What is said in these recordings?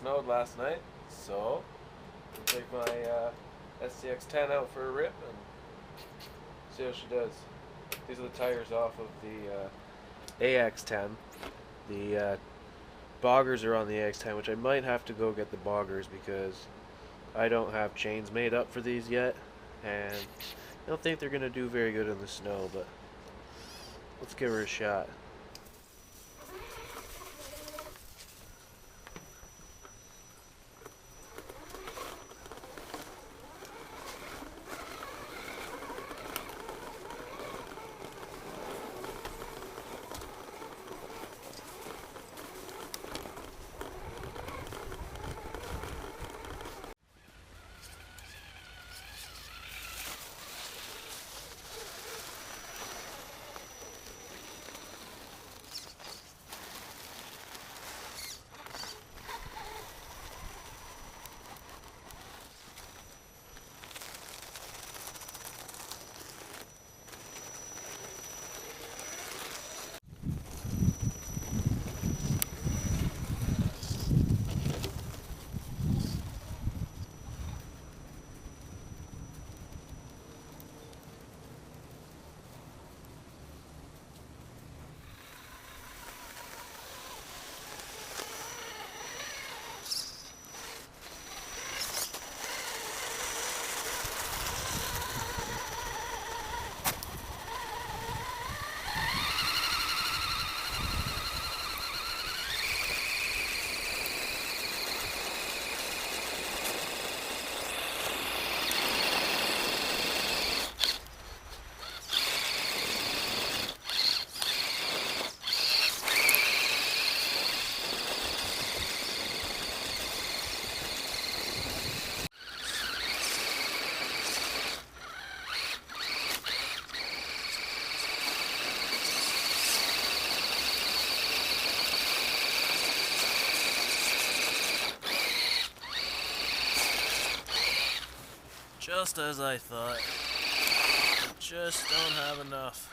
snowed last night, so I'll take my SCX10 out for a rip and see how she does. These are the tires off of the AX10. The boggers are on the AX10, which I might have to go get the boggers because I don't have chains made up for these yet, and I don't think they're going to do very good in the snow, but let's give her a shot. Just as I thought. I just don't have enough.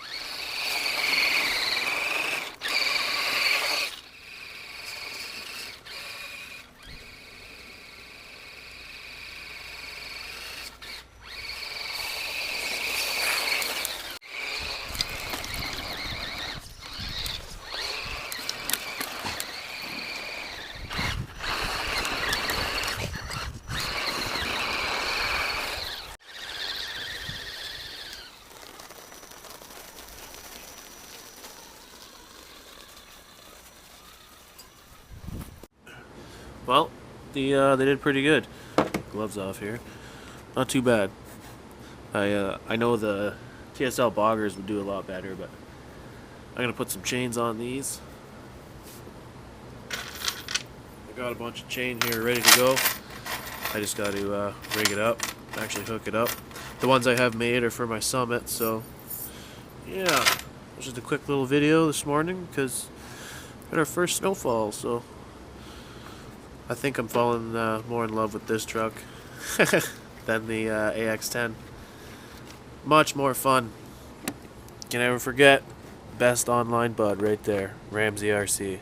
Well, they did pretty good. Gloves off here. Not too bad. I know the TSL boggers would do a lot better, but I'm gonna put some chains on these. I got a bunch of chain here ready to go. I just got to rig it up, actually hook it up. The ones I have made are for my Summit, so yeah. It was just a quick little video this morning because we got our first snowfall, so I think I'm falling more in love with this truck than the AX10. Much more fun. Can I ever forget? Best online bud right there, Ramsey RC.